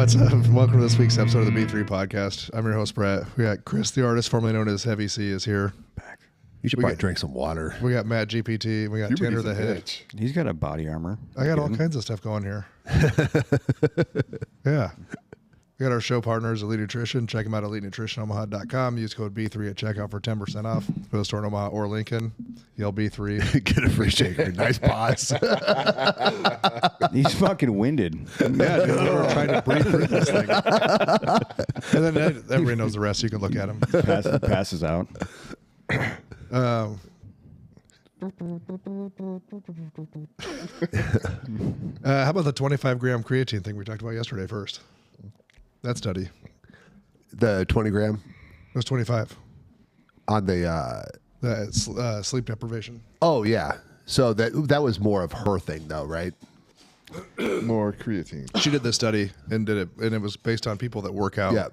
What's up? Welcome to this week's episode of the B3 podcast. I'm your host, Brett. We got Chris, the artist, formerly known as Heavy C, is here. Back. You should probably drink some water. We got Matt GPT. We got Tanner the Head. He's got a body armor. I got all kinds of stuff going here. Yeah. We got our show partners, Elite Nutrition. Check them out at EliteNutritionOmaha.com. Use code B3 at checkout for 10% off. Go to the store in Omaha or Lincoln. Yell B3. Get a free shaker. Nice pause. He's fucking winded. Yeah, dude, we're trying to breathe through this thing. And then everybody knows the rest. You can look at him. Passes out. How about the 25-gram creatine thing we talked about yesterday first? That study. The 20 gram? It was 25. On the... sleep deprivation. Oh, yeah. So that was more of her thing, though, right? More creatine. She did this study and did it, and it was based on people that work out. Yeah.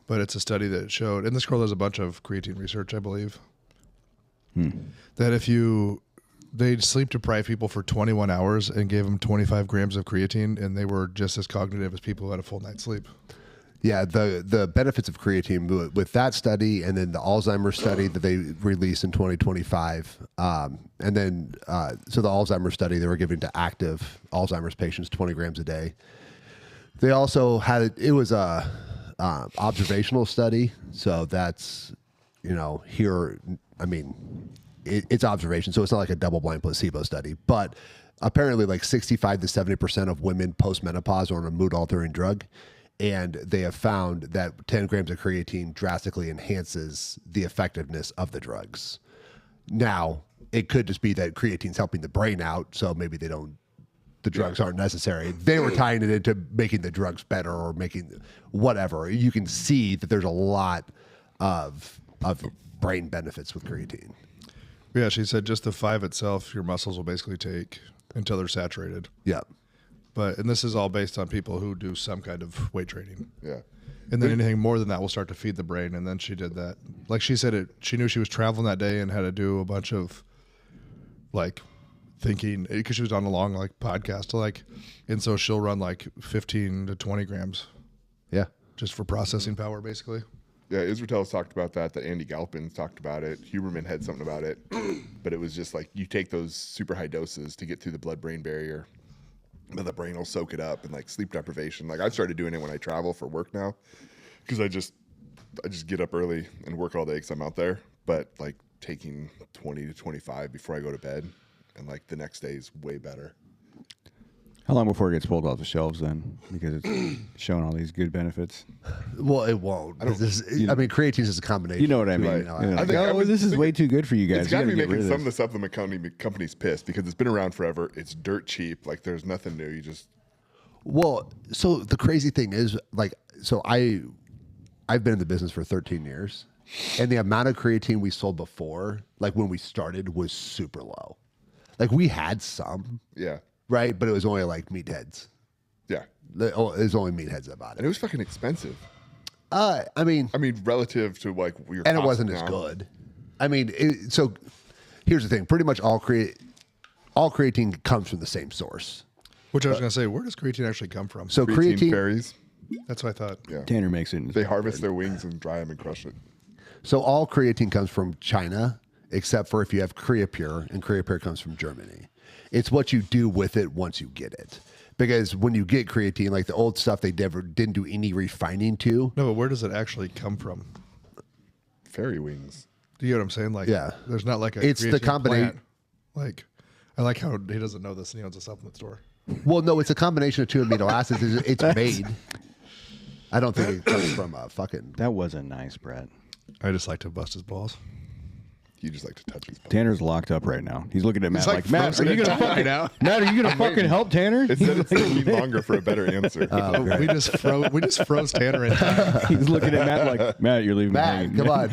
But it's a study that showed, and this girl does a bunch of creatine research, I believe, that if they'd sleep deprive people for 21 hours and gave them 25 grams of creatine, and they were just as cognitive as people who had a full night's sleep. Yeah, the benefits of creatine with that study and then the Alzheimer's study that they released in 2025. And then, so the Alzheimer's study, they were giving to active Alzheimer's patients 20 grams a day. They also had, it was a observational study. So that's, here, I mean, it's observation. So it's not like a double-blind placebo study. But apparently like 65 to 70% of women post-menopause are on a mood-altering drug. And they have found that 10 grams of creatine drastically enhances the effectiveness of the drugs. Now, it could just be that creatine's helping the brain out, so maybe the drugs aren't necessary. They were tying it into making the drugs better or making whatever. You can see that there's a lot of brain benefits with creatine. Yeah, she said just the 5 itself, your muscles will basically take until they're saturated. Yeah. And this is all based on people who do some kind of weight training. Yeah. And then anything more than that will start to feed the brain. And then she did that. Like she said, she knew she was traveling that day and had to do a bunch of thinking, because she was on a long podcast. And so she'll run 15 to 20 grams. Yeah. Just for processing power, basically. Yeah, Israel's talked about that. Andy Galpin's talked about it. Huberman had something about it. But it was just you take those super high doses to get through the blood-brain barrier. But the brain will soak it up, and sleep deprivation. I've started doing it when I travel for work now, because I just get up early and work all day because I'm out there. But taking 20 to 25 before I go to bed, and the next day is way better. How long before it gets pulled off the shelves then? Because it's showing all these good benefits. Well, it won't. Creatine is a combination. You know what I mean? Right. This is way too good for you guys. It's got to be making some of this. the supplement companies pissed, because it's been around forever. It's dirt cheap. There's nothing new. Well, so the crazy thing is, I've been in the business for 13 years, and the amount of creatine we sold before, when we started, was super low. We had some. Yeah. Right, but it was only meatheads. Yeah. It was only meatheads that bought And it. it was fucking expensive. I mean, relative to your and it cost wasn't as good. So here's the thing: pretty much all creatine comes from the same source. Which I was going to say, where does creatine actually come from? So Creatine fairies. That's what I thought. Yeah. Tanner makes it. They harvest their wings and dry them and crush it. So all creatine comes from China, except for if you have Creapure, and Creapure comes from Germany. It's what you do with it once you get it. Because when you get creatine, the old stuff, they didn't do any refining to. No, but where does it actually come from? Fairy wings. Do you know what I'm saying? Yeah. There's not a It's the creatine combination. plant. I like how he doesn't know this and he owns a supplement store. Well, no, it's a combination of 2 amino acids. It's made. I don't think it comes from a fucking... That wasn't nice, Brett. I just like to bust his balls. You just like to touch his butt. Tanner's locked up right now. He's looking at Matt He's Matt, are you gonna fucking Matt, are you gonna fucking help Tanner? It said it's taking me longer for a better answer. We just froze Tanner in time. He's looking at Matt Matt, you're leaving me Matt, hanging. come on.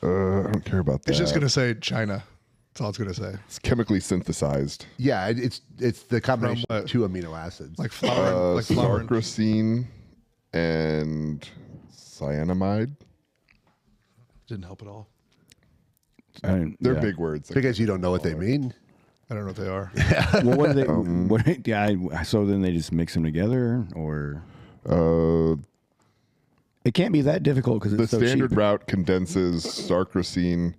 I don't care about that. It's just going to say China. That's all it's going to say. It's chemically synthesized. Yeah, it's the combination From of 2 amino acids. Like flour. Like flour. Sarcosine and cyanamide. Didn't help at all. They're big words. Because you don't know what they mean. I don't know what they are. Well, what do they? So then they just mix them together, or it can't be that difficult because The it's so standard cheap. route condenses sarcosine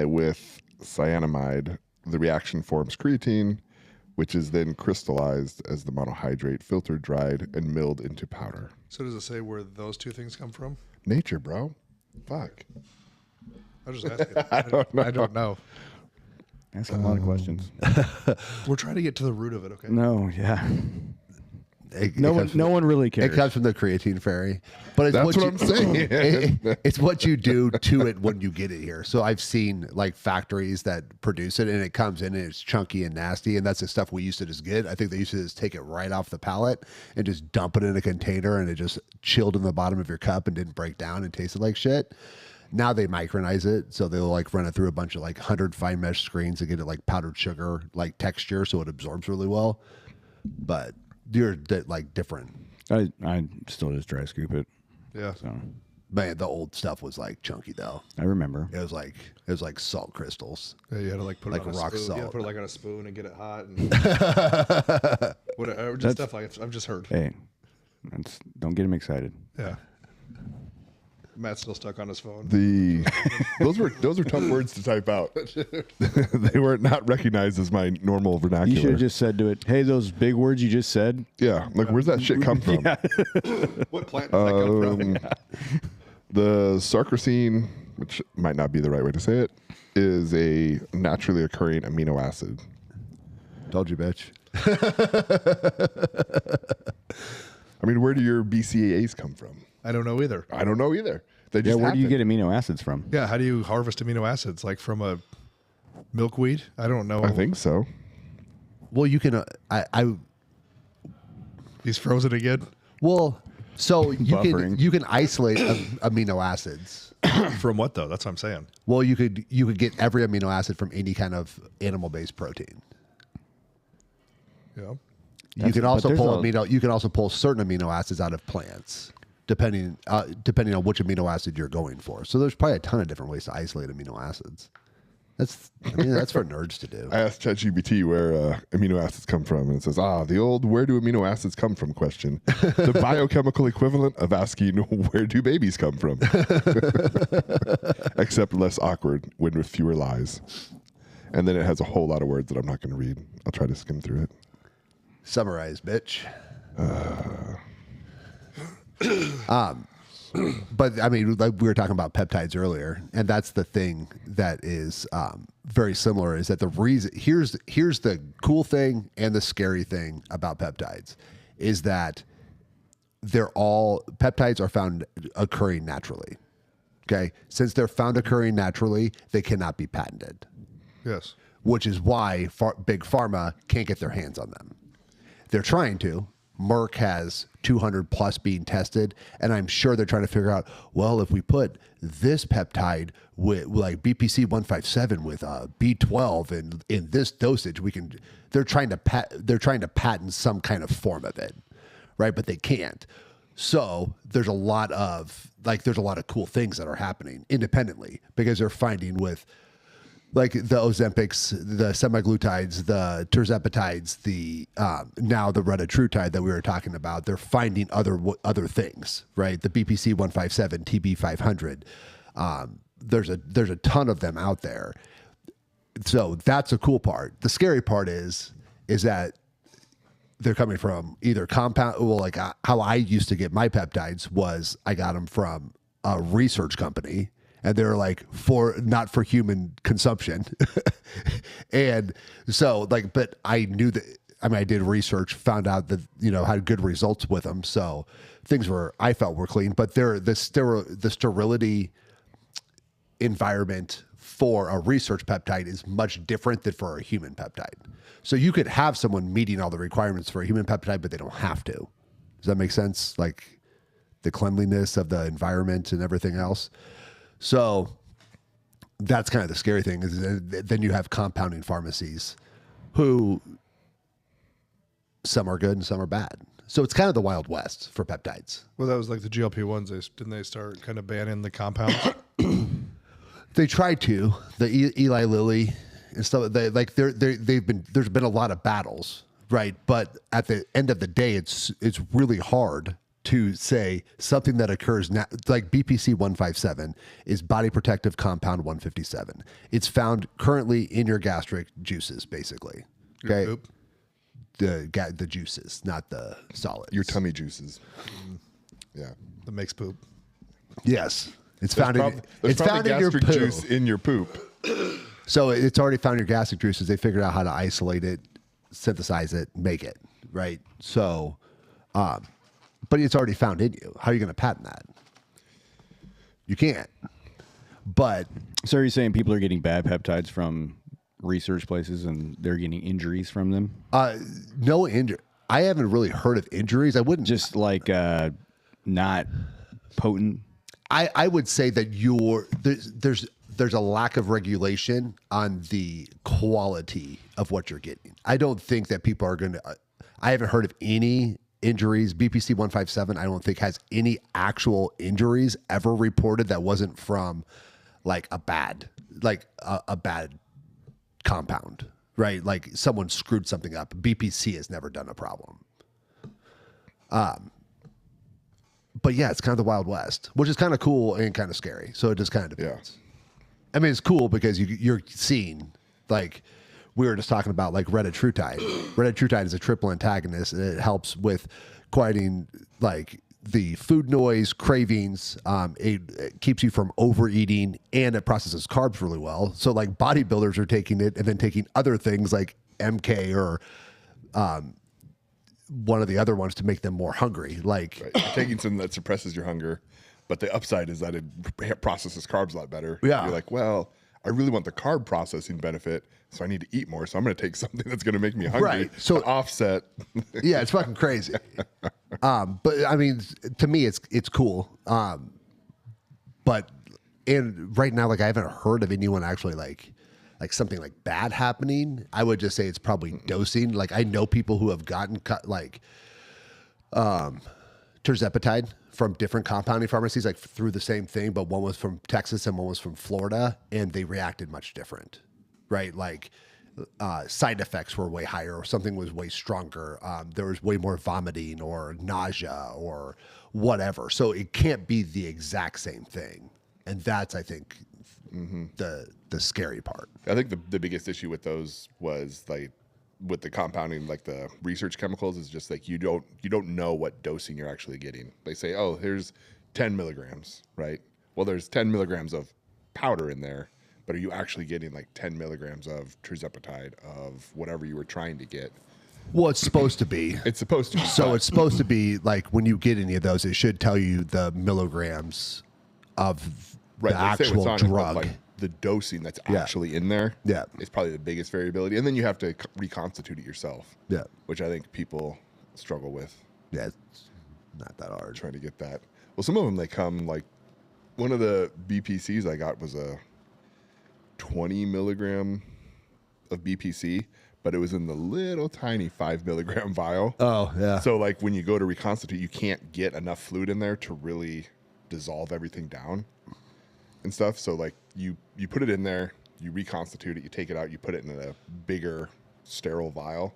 with cyanamide. The reaction forms creatine, which is then crystallized as the monohydrate, filtered, dried, and milled into powder. So does it say where those two things come from? Nature, bro. Fuck. I was just asking. I don't know. Asking a lot of questions. We're trying to get to the root of it, okay? No, yeah. No one really cares. It comes from the creatine fairy, but it's That's what you, I'm saying. it's what you do to it when you get it here. So I've seen like factories that produce it, and it comes in and it's chunky and nasty, and that's the stuff we used to just get. I think they used to just take it right off the pallet and just dump it in a container, and it just chilled in the bottom of your cup and didn't break down and tasted like shit. Now they micronize it, so they'll like run it through a bunch of like 100 fine mesh screens to get it like powdered sugar like texture, so it absorbs really well. But you're like different. I still just dry scoop it. Yeah. So Man, the old stuff was like chunky though. I remember. It was like salt crystals. Yeah, you had to like put Like it on rock a spoon. You had to salt. put it like on a spoon and get it hot. And whatever, just stuff like I've just heard. Hey, don't get him excited. Yeah. Matt's still stuck on his phone. Those were tough words to type out. They were not recognized as my normal vernacular. You should have just said to it, "Hey, those big words you just said." Yeah, like where's that shit come from? What plant does that come from? The sarcosine, which might not be the right way to say it, is a naturally occurring amino acid. Told you, bitch. I mean, where do your BCAAs come from? I don't know either. I don't know either. They Yeah, just where do you happen. get amino acids from? Yeah, how do you harvest amino acids? Like from a milkweed? I don't know. I think so. Well, you can. He's frozen again. Well, so Buffering. you can isolate amino acids. From what though? That's what I'm saying. Well, you could get every amino acid from any kind of animal based protein. Yeah. You can also there's pull a- You can also pull certain amino acids out of plants, depending on which amino acid you're going for. So there's probably a ton of different ways to isolate amino acids. That's for nerds to do. I asked ChatGPT where amino acids come from, and it says, the old "where do amino acids come from" question. The biochemical equivalent of asking "where do babies come from?" Except less awkward when with fewer lies. And then it has a whole lot of words that I'm not going to read. I'll try to skim through it. Summarize, bitch. But I mean, like we were talking about peptides earlier, and that's the thing that is very similar. Is that the reason? Here's the cool thing and the scary thing about peptides is that peptides are found occurring naturally. Okay, since they're found occurring naturally, they cannot be patented, Yes. which is why big pharma can't get their hands on them. They're trying to. Merck has 200 plus being tested, and I'm sure they're trying to figure out, well, if we put this peptide with like BPC 157 with B12 and in this dosage, we can. They're trying to patent some kind of form of it, right? But they can't. So there's a lot of cool things that are happening independently because they're finding with like the Ozempics, the semaglutides, the tirzepatides, the now the retatrutide that we were talking about. They're finding other things, right? The BPC 157, TB 500. There's a ton of them out there. So that's a cool part. The scary part is that they're coming from either compound. Well, like how I used to get my peptides was I got them from a research company. And they're like not for human consumption. And so but I knew that, I mean, I did research, found out that, had good results with them. So things I felt were clean, but the sterility environment for a research peptide is much different than for a human peptide. So you could have someone meeting all the requirements for a human peptide, but they don't have to. Does that make sense? Like the cleanliness of the environment and everything else. So that's kind of the scary thing is then you have compounding pharmacies who some are good and some are bad. So it's kind of the Wild West for peptides. Well, that was like the GLP-1s. Didn't they start kind of banning the compounds? They tried to. The Eli Lilly and stuff. There's been a lot of battles, right? But at the end of the day, it's really hard to say something that occurs now, like BPC 157 is body protective compound 157. It's found currently in your gastric juices, basically. Okay, poop? the juices, not the solids. Your tummy juices. Yeah. That makes poop. Yes, it's found in your gastric poo. juice in your poop. So it's already found in your gastric juices. They figured out how to isolate it, synthesize it, make it, right? So, but it's already found in you. How are you going to patent that? You can't. But So are you saying people are getting bad peptides from research places and they're getting injuries from them? no injury. I haven't really heard of injuries. I wouldn't Just like not potent. I would say that there's a lack of regulation on the quality of what you're getting. I don't think that people are going to. I haven't heard of any injuries. BPC 157, I don't think has any actual injuries ever reported that wasn't from like a bad compound, right? Like someone screwed something up. BPC has never done a problem. But yeah, it's kind of the Wild West, which is kind of cool and kind of scary. So it just kind of depends. I mean, it's cool because you're seeing, like, we were just talking about, like, retatrutide. Retatrutide is a triple antagonist, and it helps with quieting, like, the food noise, cravings. It keeps you from overeating, and it processes carbs really well. So, like, bodybuilders are taking it and then taking other things like MK or one of the other ones to make them more hungry. Like, Right. You're taking something that suppresses your hunger, but the upside is that it processes carbs a lot better. Yeah. You're like, well, I really want the carb processing benefit, so I need to eat more. So I'm going to take something that's going to make me hungry. Right. So to offset. yeah, it's fucking crazy. But I mean, to me, it's cool. But right now, like, I haven't heard of anyone actually like something like bad happening. I would just say it's probably dosing. Like, I know people who have gotten tirzepatide from different compounding pharmacies, like through the same thing, but one was from Texas and one was from Florida, and they reacted much different, right? Like, side effects were way higher, or something was way stronger. There was way more vomiting or nausea or whatever. So it can't be the exact same thing, and that's, I think, the scary part. I think the biggest issue with those was, like, with the compounding, like the research chemicals, is just like you don't know what dosing you're actually getting. They say, oh, here's 10 milligrams, right? Well, there's 10 milligrams of powder in there, but are you actually getting like 10 milligrams of tirzepatide of whatever you were trying to get? Well, it's supposed to be. It's supposed to be. So it's supposed to be like, when you get any of those, it should tell you the milligrams of Right, the they say what's actual on it, but, drug. like the dosing that's Yeah. actually in there, Yeah. is probably the biggest variability. And then you have to reconstitute it yourself, Yeah. which I think people struggle with, Yeah, it's not that hard. trying to get that. Well, some of them, they come, like, one of the BPCs I got was a 20 milligram of BPC, but it was in the little tiny 5 milligram vial. Oh, yeah. So, like, when you go to reconstitute, you can't get enough fluid in there to really dissolve everything down and stuff. So, like, you put it in there, you reconstitute it, you take it out, you put it in a bigger sterile vial,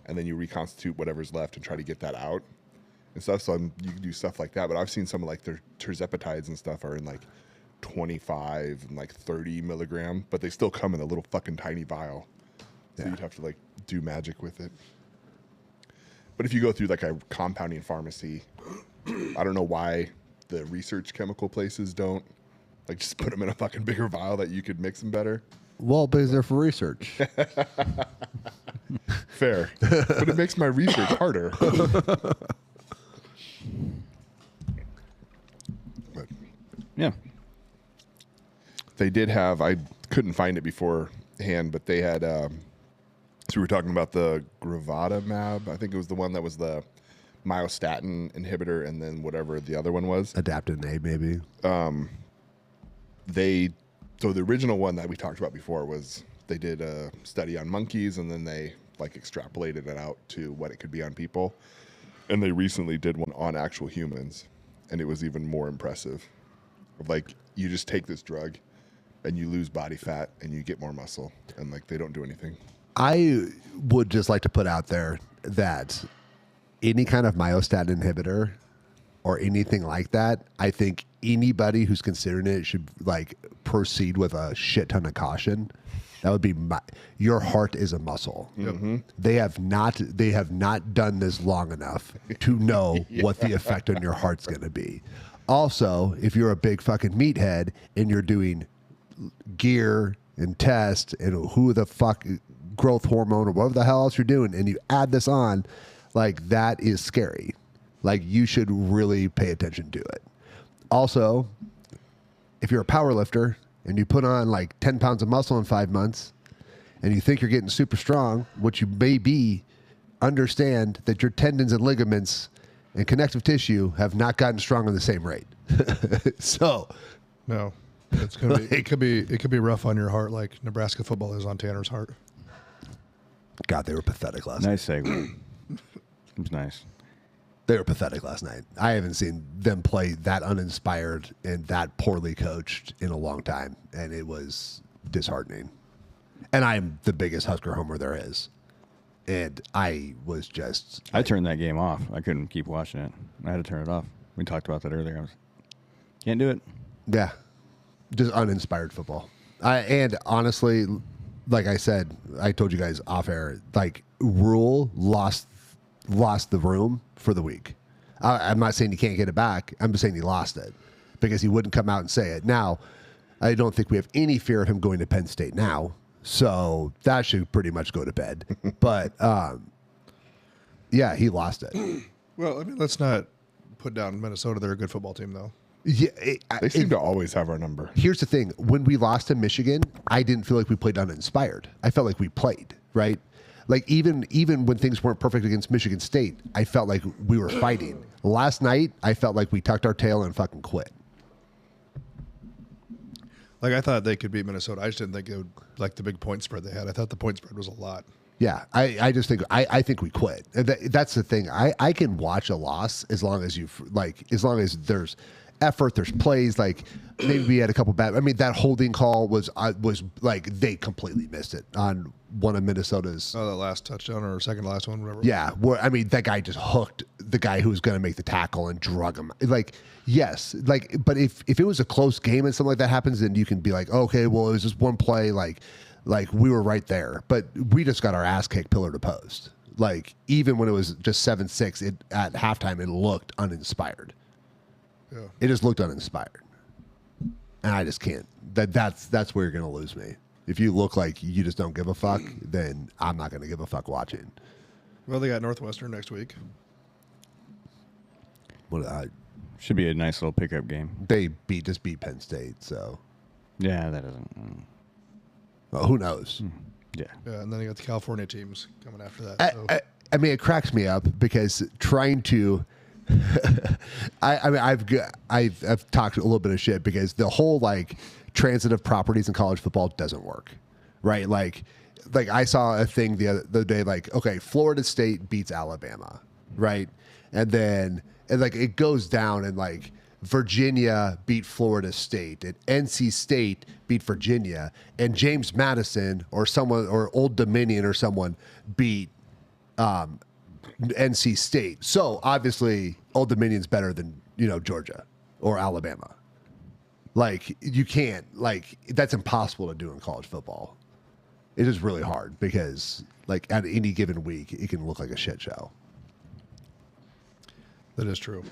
and then you reconstitute whatever's left and try to get that out and stuff. So you can do stuff like that. But I've seen some of, like, their tirzepatides and stuff are in like 25 and like 30 milligram, but they still come in a little fucking tiny vial. So you'd have to, like, do magic with it. But if you go through like a compounding pharmacy, I don't know why the research chemical places don't, like, just put them in a fucking bigger vial that you could mix them better. Well, because they're for research. Fair. But it makes my research harder. But Yeah. they did have, I couldn't find it beforehand, but they had, so we were talking about the Gravatamab. I think it was the one that was the myostatin inhibitor, and then whatever the other one was. Adaptin A, maybe. So the original one that we talked about before was, they did a study on monkeys, and then they, like, extrapolated it out to what it could be on people. And they recently did one on actual humans, and it was even more impressive. Like, you just take this drug, and you lose body fat and you get more muscle, and like they don't do anything. I would just like to put out there that any kind of myostatin inhibitor or anything like that, I think anybody who's considering it should like proceed with a shit ton of caution. That would be your heart is a muscle. Mm-hmm. They have not done this long enough to know what the effect on your heart's going to be. Also, if you're a big fucking meathead and you're doing gear and test and who the fuck growth hormone or whatever the hell else you're doing, and you add this on, like that is scary. Like you should really pay attention to it. Also, if you're a power lifter and you put on like 10 pounds of muscle in 5 months and you think you're getting super strong, what you may be, understand that your tendons and ligaments and connective tissue have not gotten strong at the same rate. So, no, it's gonna be, it could be rough on your heart, like Nebraska football is on Tanner's heart. God, they were pathetic last night. Nice segue. It was nice. They were pathetic last night. I haven't seen them play that uninspired and that poorly coached in a long time, and it was disheartening. And I'm the biggest Husker homer there is. And I was just... I turned that game off. I couldn't keep watching it. I had to turn it off. We talked about that earlier. Can't do it. Yeah. Just uninspired football. And honestly, like I said, I told you guys off air, like Rule lost the room for the week. I'm not saying he can't get it back. I'm just saying he lost it because he wouldn't come out and say it. Now, I don't think we have any fear of him going to Penn State now. So that should pretty much go to bed. But, yeah, he lost it. Well, I mean, let's not put down Minnesota. They're a good football team, though. Yeah, They seem to always have our number. Here's the thing. When we lost to Michigan, I didn't feel like we played uninspired. I felt like we played, right? Like even when things weren't perfect against Michigan State, I felt like we were fighting. Last night, I felt like we tucked our tail and fucking quit. Like I thought they could beat Minnesota. I just didn't think it would like the big point spread they had. I thought the point spread was a lot. Yeah, I just think I think we quit. That's the thing. I can watch a loss as long as as long as there's effort, there's plays. Like maybe we had a couple bad. I mean, that holding call was like they completely missed it on one of Minnesota's. Oh, that last touchdown or second to last one, whatever. Yeah, I mean that guy just hooked the guy who was going to make the tackle and drug him. Like yes, like but if it was a close game and something like that happens, then you can be like, okay, well it was just one play, like we were right there, but we just got our ass kicked pillar to post. Like even when it was just 7-6, at halftime it looked uninspired. Yeah. It just looked uninspired, and I just can't. That's where you're going to lose me. If you look like you just don't give a fuck, then I'm not going to give a fuck watching. Well, they got Northwestern next week. Should be a nice little pickup game. They just beat Penn State, so yeah, that doesn't. Well, who knows? Yeah. Yeah, and then you got the California teams coming after that. I mean, it cracks me up because trying to. I've talked a little bit of shit because the whole like transitive properties in college football doesn't work, right? Like I saw a thing the other day, like, okay, Florida State beats Alabama, right? And then like it goes down and like Virginia beat Florida State and NC State beat Virginia and James Madison or someone or Old Dominion or someone beat NC State. So obviously Old Dominion's better than, Georgia or Alabama. Like you can't, like that's impossible to do in college football. It is really hard because like at any given week it can look like a shit show. That is true.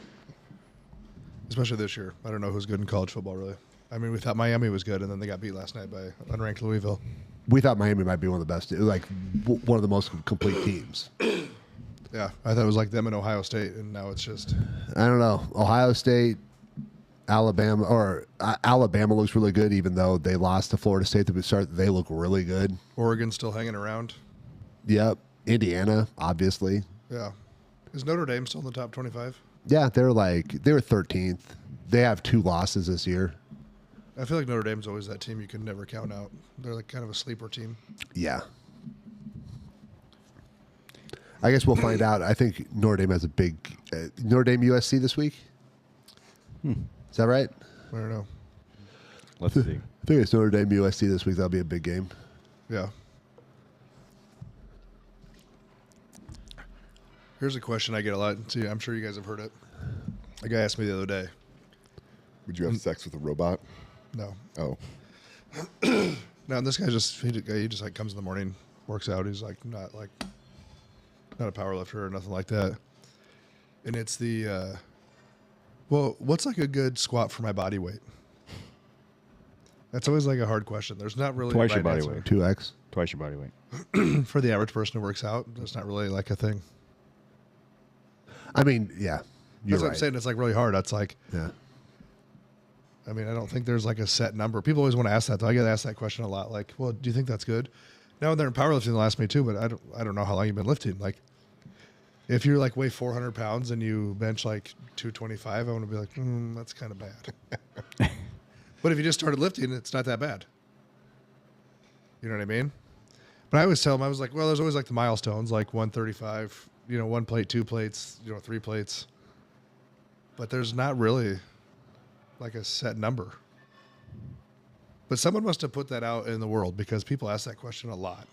Especially this year. I don't know who's good in college football, really. I mean, we thought Miami was good, and then they got beat last night by unranked Louisville. We thought Miami might be one of the best, like one of the most complete teams. Yeah, I thought it was like them in Ohio State, and now it's just... I don't know. Ohio State, Alabama looks really good, even though they lost to Florida State at the start. They look really good. Oregon's still hanging around. Yep. Indiana, obviously. Yeah. Is Notre Dame still in the top 25? Yeah, they were 13th. They have 2 losses this year. I feel like Notre Dame's always that team you can never count out. They're like kind of a sleeper team. Yeah. I guess we'll find out. I think Notre Dame has a big Notre Dame USC this week. Is that right? I don't know. Let's see. I think it's Notre Dame USC this week. That'll be a big game. Yeah. Here's a question I get a lot. See, I'm sure you guys have heard it. A guy asked me the other day. Would you have sex with a robot? No. Oh. No, this guy he just like comes in the morning, works out. He's like not a power lifter or nothing like that. And it's the well, what's like a good squat for my body weight? That's always like a hard question. There's not really Twice a your right body answer. weight. 2x. Twice your body weight. For the average person who works out. That's not really like a thing. I mean, yeah. You're That's what right. I'm saying. It's like really hard. That's like, Yeah. I mean, I don't think there's like a set number. People always want to ask that, though. I get asked that question a lot. Like, well, do you think that's good? Now they're in powerlifting, they'll ask me too, but I don't know how long you've been lifting. Like, if you're like weigh 400 pounds and you bench like 225, I want to be like, that's kind of bad. But if you just started lifting, it's not that bad. You know what I mean? But I always tell them, I was like, well, there's always like the milestones, like 135, 1 plate, 2 plates, 3 plates. But there's not really like a set number. But someone must have put that out in the world because people ask that question a lot.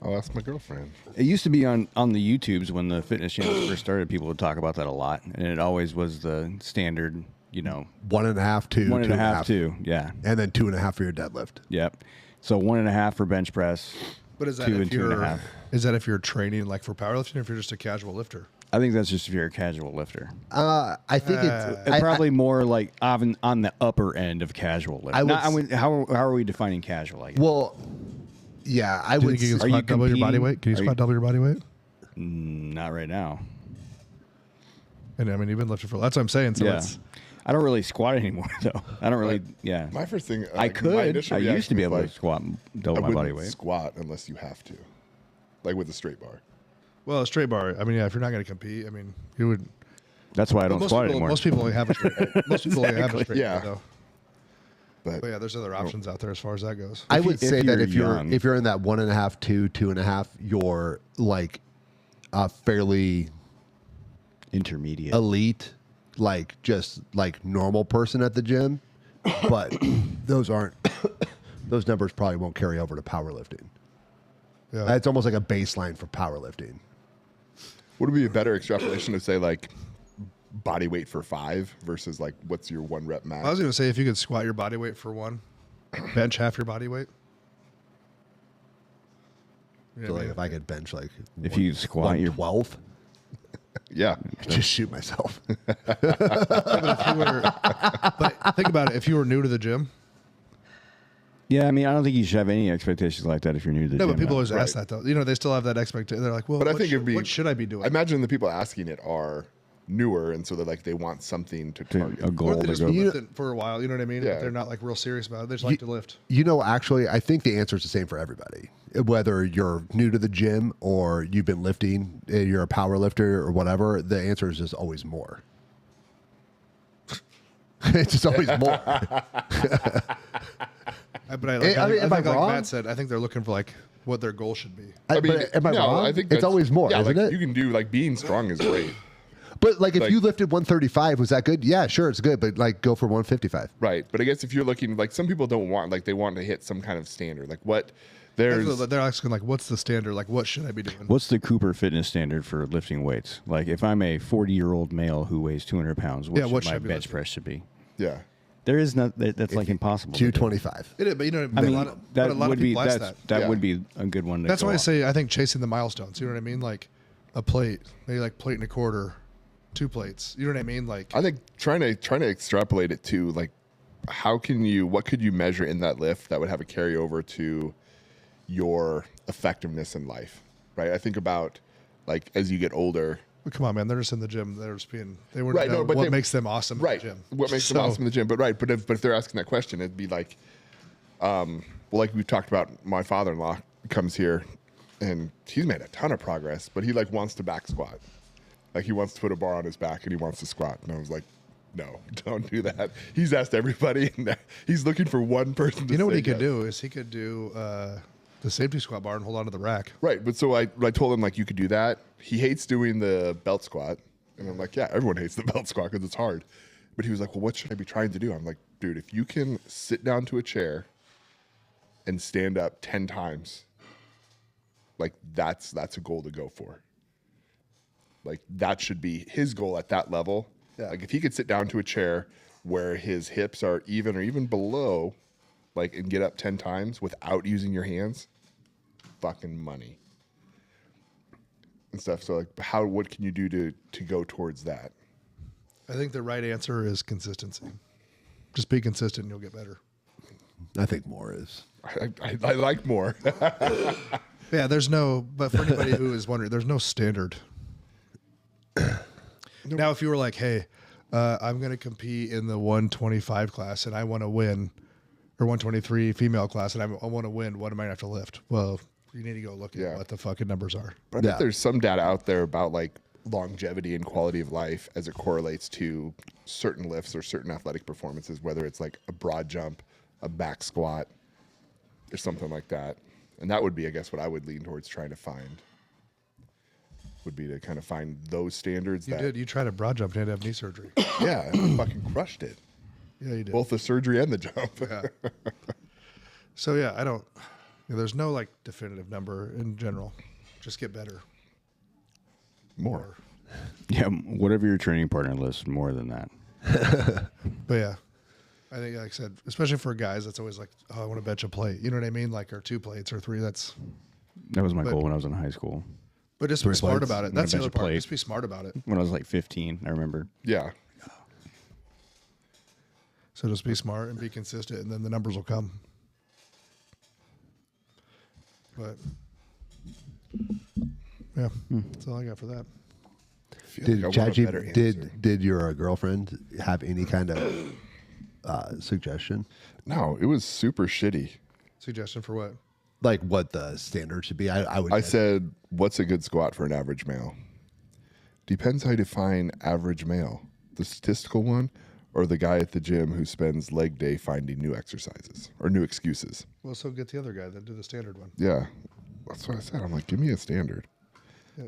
I'll ask my girlfriend. It used to be on the YouTubes when the fitness channels first started. People would talk about that a lot, and it always was the standard, 1.5, 2, 1.5, 2, yeah, and then 2.5 for your deadlift. yep. So 1.5 for bench press. But is that 2 if and you're 2.5. is that if you're training like for powerlifting or if you're just a casual lifter? I think that's just if you're a casual lifter. I think it's And probably more like on the upper end of casual lifting. I would How are we defining casual? I guess? well, yeah, I Do you would. think you can Are you squat double your body competing? weight? Can you Are squat you- double your body weight? Not right now. And I mean, you've been lifting for that's what I'm saying. So Yeah. it's I don't really squat anymore though. I don't really. Yeah. My first thing, I my could. initial I used to reaction be was able like, to squat I double my wouldn't body weight. squat unless you have to, like with a straight bar. well, a straight bar. I mean, yeah, if you're not going to compete, I mean, you would. That's why I don't most squat people, anymore. Most people only have a straight. Most people only have a Exactly. straight Yeah. bar, though. But But yeah, there's other options out there as far as that goes. I If would you- say if that you're young. if you're in that 1.5, 2, 2.5, you're like a fairly Intermediate. elite, like just like normal person at the gym, but those numbers probably won't carry over to powerlifting. Yeah. It's almost like a baseline for powerlifting. would it be a better extrapolation to say like body weight for 5 versus like what's your 1 rep max? I was going to say if you could squat your body weight for 1, bench half your body weight. You know So what I like mean? if I could bench like If you squat your 12, Yeah. just shoot myself. But think about it. If you were new to the gym, Yeah, I mean, I don't think you should have any expectations like that if you're new to the no, gym. but people though. always ask that though. They still have that expectation. They're like, well, But I what think should- it'd be what should I be doing? I imagine the people asking it are newer, and so they're like they want something to target. a goal or they to just go. been lifting for a while. You know what I mean? Yeah. But they're not like real serious about it. They just like to lift. Actually, I think the answer is the same for everybody. Whether you're new to the gym or you've been lifting, you're a power lifter or whatever, the answer is just always more. It's just always more. But I think, am I like wrong? Matt said, I think they're looking for like what their goal should be. But am I no, wrong? I think it's that's- always more, yeah, isn't like, it? You can do like being strong is great. But like if like- you lifted 135, was that good? Yeah, sure, it's good. But like go for 155. Right. But I guess if you're looking like some people don't want like they want to hit some kind of standard. Like what there's That's what they're asking like, what's the standard? Like, what should I be doing? What's the Cooper fitness standard for lifting weights? Like, if I'm a 40-year-old male who weighs 200 pounds, what Yeah, what should should I my be bench lifting? press should be? yeah. There is not. That's like impossible. to do. 225. It is, but you know, I a mean, lot of, but that a lot would of be people ask that. that Yeah. would be a good one. To That's go why I on. say I think chasing the milestones. You know what I mean? Like a plate, maybe like plate and a quarter, 2 plates. You know what I mean? Like I think trying to extrapolate it to like what could you measure in that lift that would have a carryover to your effectiveness in life, right? I think about like as you get older, well, come on, man. They're just in the gym. They're just being. They weren't. Right, no, but what they- makes them awesome right? in the gym? What makes them So- awesome in the gym? But if they're asking that question, it'd be like, well, like we've talked about, my father-in-law comes here, and he's made a ton of progress, but he like wants to back squat, like he wants to put a bar on his back and he wants to squat, and I was like, no, don't do that. He's asked everybody, and he's looking for one person. To You know what say he could yes. do is he could do the safety squat bar and hold on to the rack. Right, but so I told him like you could do that. He hates doing the belt squat, and I'm like, yeah, everyone hates the belt squat because it's hard. But he was like, well, what should I be trying to do? I'm like, dude, if you can sit down to a chair and stand up 10 times, like that's a goal to go for. Like that should be his goal at that level. Yeah. Like if he could sit down to a chair where his hips are even or even below, like, and get up 10 times without using your hands, fucking money and stuff. So like what can you do to go towards that? I think the right answer is consistency. Just be consistent and you'll get better. I think more is. I like more. Yeah, but for anybody who is wondering, there's no standard. Now, if you were like, hey, I'm going to compete in the 125 class and I want to win, or 123 female class and I want to win, what am I going to have to lift? Well, you need to go look at what the fucking numbers are. But I think there's some data out there about like longevity and quality of life as it correlates to certain lifts or certain athletic performances, whether it's like a broad jump, a back squat, or something like that. And that would be, I guess, what I would lean towards trying to find. Would be to kind of find those standards. You tried a broad jump and had to have knee surgery. Yeah, and fucking crushed it. Yeah, you did. Both the surgery and the jump. Yeah. So yeah, there's no like definitive number in general. Just get better. More. Yeah, whatever your training partner lists, more than that. But yeah, I think, like I said, especially for guys, that's always like, oh, I want to bench a plate. You know what I mean? Like, or 2 plates or 3. That was my goal when I was in high school. But just be smart about it. That's the other part. Plate. Just be smart about it. When I was like 15, I remember. Yeah. So just be smart and be consistent, and then the numbers will come. But yeah, that's all I got for that. Did your girlfriend have any kind of suggestion? No, it was super shitty. Suggestion for what? Like what the standard should be? I said, what's a good squat for an average male? Depends how you define average male. The statistical one or the guy at the gym who spends leg day finding new exercises or new excuses? Well, so get the other guy that do the standard one. Yeah. That's what I said. I'm like, give me a standard. Yeah.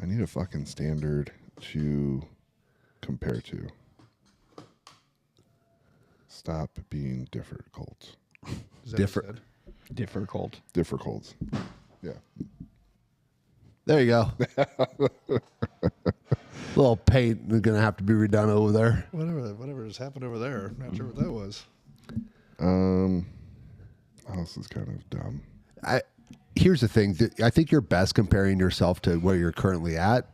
I need a fucking standard to compare to. Stop being difficult. Is that Different. what you said? Difficult. Yeah. There you go. Little paint is gonna have to be redone over there. Whatever just happened over there. I'm not sure what that was. This is kind of dumb. Here's the thing. I think you're best comparing yourself to where you're currently at,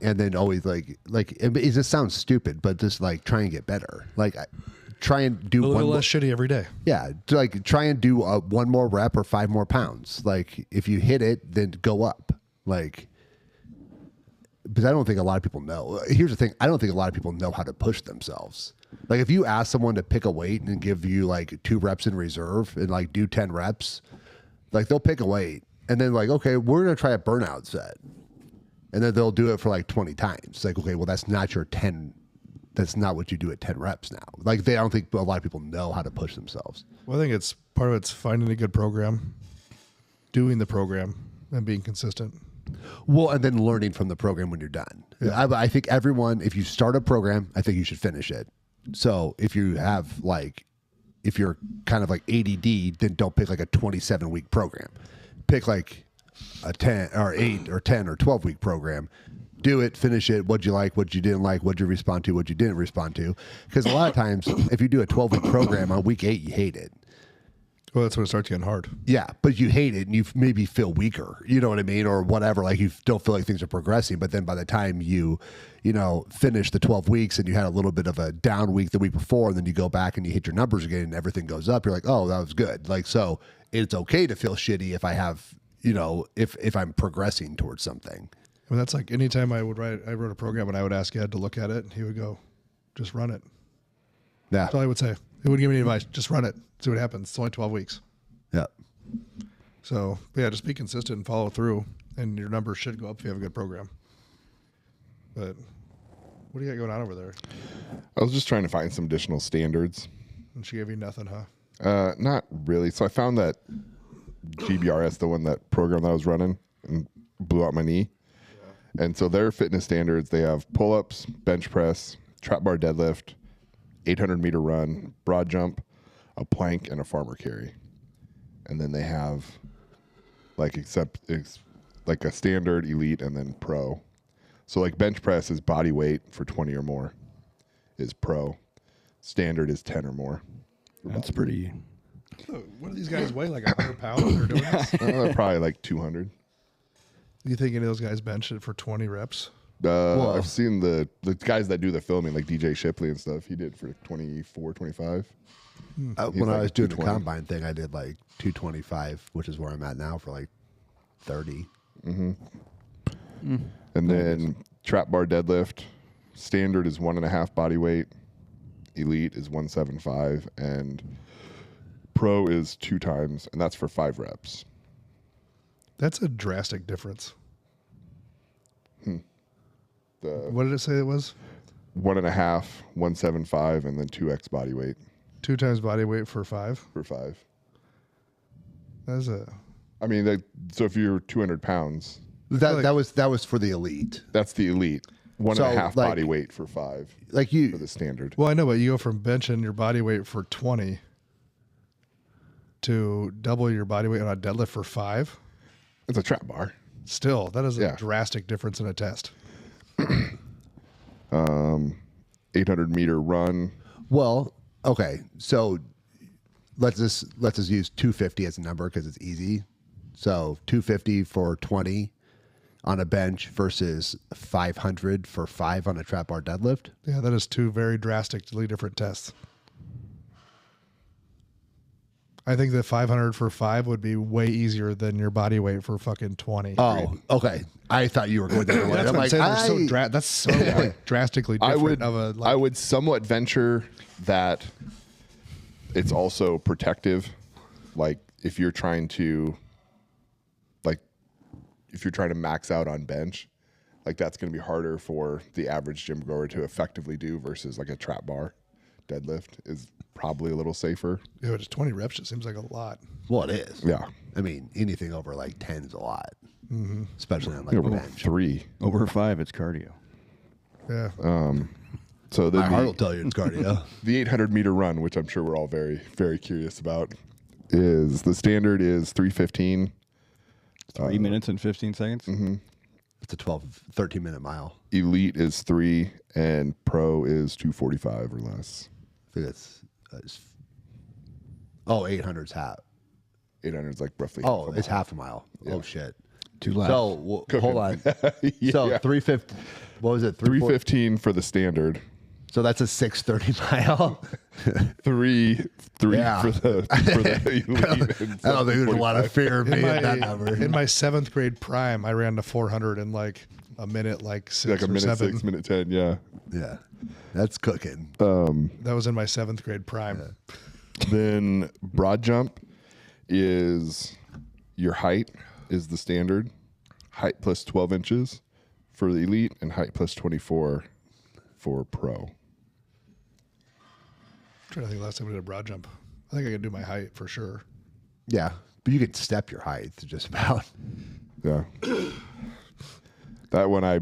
and then always like it just sounds stupid, but just like try and get better. Like try and do A little one less shitty every day. Yeah, like try and do 1 more rep or 5 more pounds. Like if you hit it, then go up. Like, but I don't think a lot of people know. Here's the thing: I don't think a lot of people know how to push themselves. Like if you ask someone to pick a weight and give you like 2 reps in reserve and like do 10 reps, like they'll pick a weight and then like, okay, we're gonna try a burnout set, and then they'll do it for like 20 times. It's like, okay, well that's not your 10. That's not what you do at 10 reps now. Like I don't think a lot of people know how to push themselves. Well, I think it's part of it's finding a good program, doing the program, and being consistent. Well, and then learning from the program when you're done. Yeah. I think everyone, if you start a program, I think you should finish it. So if you have like, if you're kind of like ADD, then don't pick like a 27-week program. Pick like a 10 or 8 or 10 or 12-week program. Do it, finish it. What'd you like? What you didn't like? What'd you respond to? What you didn't respond to? Because a lot of times, if you do a 12-week program on week 8, you hate it. Well, that's when it starts getting hard. Yeah, but you hate it and you maybe feel weaker. You know what I mean, or whatever. Like you don't feel like things are progressing. But then by the time you finish the 12 weeks and you had a little bit of a down week the week before, and then you go back and you hit your numbers again and everything goes up. You're like, oh, that was good. Like so, it's okay to feel shitty if I have if I'm progressing towards something. I mean, that's like anytime I wrote a program and I would ask Ed to look at it, and he would go, just run it. Yeah. That's all I would say. He wouldn't give me any advice. Just run it. See what happens. It's only 12 weeks. Yeah. So, yeah, just be consistent and follow through, and your numbers should go up if you have a good program. But what do you got going on over there? I was just trying to find some additional standards. And she gave you nothing, huh? Not really. So I found that GBRS, that program that I was running, and blew out my knee. And so their fitness standards, they have pull-ups, bench press, trap bar deadlift, 800-meter run, broad jump, a plank, and a farmer carry. And then they have like like a standard, elite, and then pro. So like bench press is body weight for 20 or more is pro. Standard is 10 or more. That's pretty. What do these guys weigh? Like 100 pounds? They're doing this? Probably like 200. Do you think any of those guys bench it for 20 reps? I've seen the guys that do the filming, like DJ Shipley and stuff. He did for 24, 25. When like I was doing the 220. combine thing, I did like 225, which is where I'm at now for like 30. And then trap bar deadlift, standard is 1.5 body weight, elite is 175, and pro is 2 times, and that's for 5 reps. That's a drastic difference. The What did it say it was? 1.5, 175, and then 2x body weight 2 times body weight for 5? for 5. That's a... I mean, so if you're 200 pounds, That was for the elite. that's the elite. 1.5 like- body weight for 5 Like for you, the standard. Well, I know, but you go from benching your body weight for 20 to double your body weight on a deadlift for 5. It's a trap bar. Still, that is a Yeah. drastic difference in a test. 800-meter run. well, okay. So let's just use 250 as a number because it's easy. So 250 for 20 on a bench versus 500 for 5 on a trap bar deadlift. Yeah, that is 2 very drastically different tests. I think that 500 for 5 would be way easier than your body weight for fucking 20. Oh, okay. I thought you were going that way. That's I'm what I'm like, saying. That's so like, drastically different I would somewhat venture that it's also protective. Like if you're trying to max out on bench, like that's going to be harder for the average gym goer to effectively do versus like a trap bar deadlift is probably a little safer. Yeah, but it's 20 reps. It seems like a lot. well, it is. Yeah. I mean, anything over like 10 is a lot, especially on like Yeah, a well, bench. 3. Over 5, it's cardio. Yeah. So My heart will then tell you it's cardio. the 800-meter run, which I'm sure we're all very, very curious about, is the standard is 3:15. 3 minutes and 15 seconds? It's a 13 minute mile. Elite is 3, and pro is 2:45 or less. I think it's 800's half. 800 is like roughly. Oh, it's half a mile. Oh shit. 2 laps. So hold on. Yeah. So 350. What was it? 3:15 for the standard. So that's a 6:30 mile. 3 Yeah. for the elite. And I don't think there's a lot of fear of me in that number. In my 7th grade prime, I ran to 400 in like a minute, like 6 like a or minute 7. 6, minute 10. Yeah. Yeah, that's cooking. That was in my 7th grade prime. Then broad jump is your height is the standard. Height plus 12 inches for the elite, and height plus 24 for pro. I'm trying to think last time we did a broad jump. I think I could do my height for sure. Yeah, but you could step your height just about. Yeah. That one I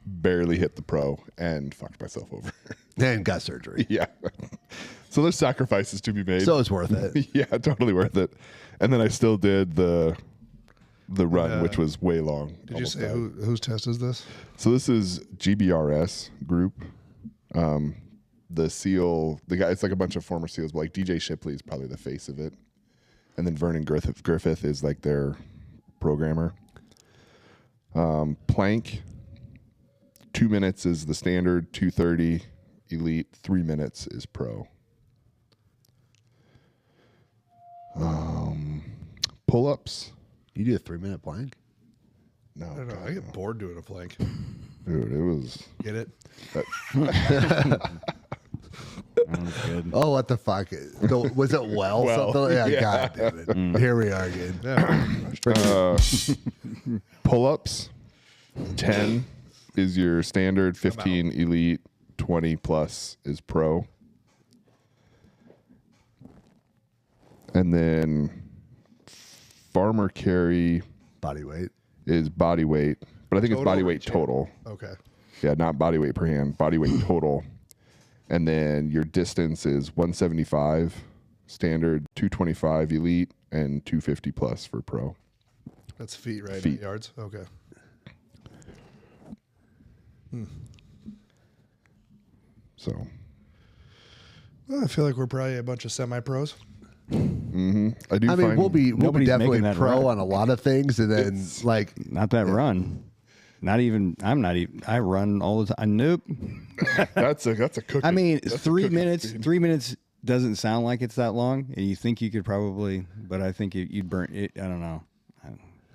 barely hit the pro and fucked myself over. And got surgery. Yeah. So there's sacrifices to be made. So it's worth it. Yeah, totally worth it. And then I still did the run, which was way long. Did you say whose test is this? So this is GBRS group. The SEAL, the guy, it's like a bunch of former SEALs, but like DJ Shipley is probably the face of it. And then Vernon Griffith is like their programmer. Plank, 2 minutes is the standard, 2:30 elite, 3 minutes is pro. Pull-ups. You do a 3-minute plank. No, I don't know. I get bored doing a plank. dude, it was. Get it? That's good. Oh, what the fuck? Was it well something? Yeah, yeah. God damn it. Here we are again. Yeah. Pull-ups, 10 is your standard, 15 elite, 20 plus is pro. And then farmer carry Body weight. is body weight, but I think it's Total body or weight champ? total. Okay. Yeah, not body weight per hand, body weight total. And then your distance is 175 standard, 225 elite, and 250 plus for pro. That's feet, right? Feet. Not yards. Okay. So Well, I feel like we're probably a bunch of semi-pros. I do. I mean, find we'll be Nobody's definitely making that pro run. on a lot of things, and then like Not that run. Not even. I'm not even. I run all the time. Nope. that's a cookie. I mean, That's a 3 cookie minutes. speed. 3 minutes doesn't sound like it's that long, and you think you could probably, but I think you'd burn it. I don't know.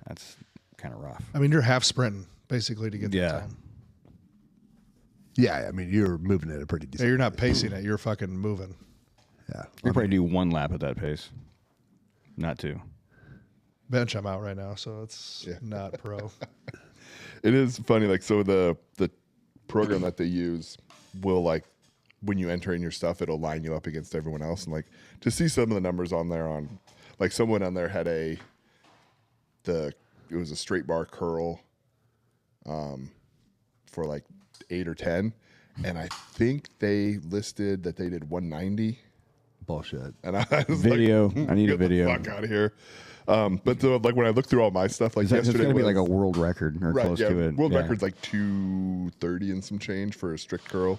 That's kind of rough. I mean, you're half sprinting basically to get the Yeah. time. yeah, I mean, you're moving at a pretty Yeah, decent. you're not pacing it. You're fucking moving. Yeah, You could probably do one lap at that pace, not two. Bench, I'm out right now, so it's Yeah. not pro. It is funny, like so the program that they use will like when you enter in your stuff, it'll line you up against everyone else, and like to see some of the numbers on there on like someone on there had it was a straight bar curl, for like 8 or 10, and I think they listed that they did 190, bullshit. and I was Video. like, I need a get the video. fuck out of here. But so, like when I looked through all my stuff, like It's yesterday going to be was- like a world record or close to it. World Yeah. record's like 230 and some change for a strict curl.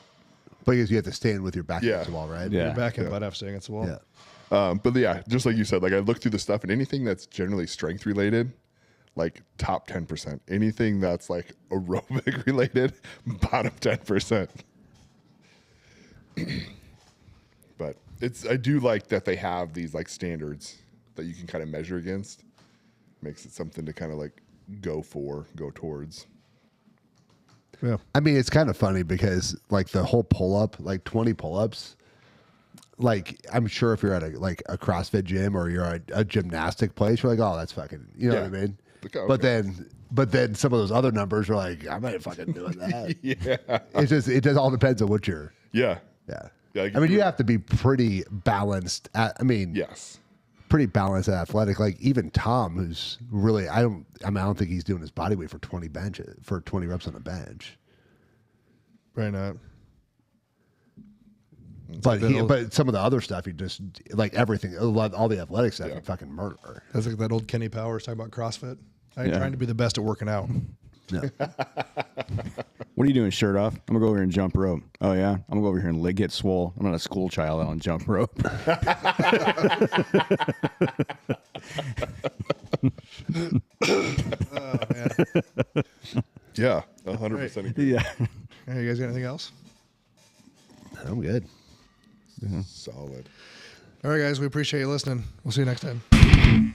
Because you have to stand with your back Yeah. against the wall, right? Yeah. You're back in butt F staying against the wall. Yeah. But yeah, just like you said, like I looked through the stuff and anything that's generally strength related, like top 10%. Anything that's like aerobic related, bottom 10%. But I do like that they have these like standards that you can kind of measure against. Makes it something to kind of like go towards. Yeah. I mean, it's kind of funny because like the whole pull up, like 20 pull ups, like I'm sure if you're at a CrossFit gym or you're at a gymnastic place, you're like, oh, that's fucking, you know Yeah. what I mean? Like, oh, But okay. then some of those other numbers are like, I'm not fucking doing that. Yeah. It just all depends on what you're. Yeah. Yeah. Yeah, like I mean, if you you're- have to be pretty balanced. Yes. Pretty balanced and athletic. Like even Tom, who's really, I don't think he's doing his body weight for 20 reps on the bench. Probably not. But some of the other stuff, he just like everything, all the athletic stuff, he fucking murder. That's like that old Kenny Powers talking about CrossFit. I ain't Yeah. trying to be the best at working out. No. What are you doing, shirt off? I'm going to go over here and jump rope. Oh, yeah? I'm going to go over here and get swole. I'm not a school child out on jump rope. Oh, man. Yeah. 100% agree. Yeah. Hey, you guys got anything else? I'm good. Solid. All right, guys. We appreciate you listening. We'll see you next time.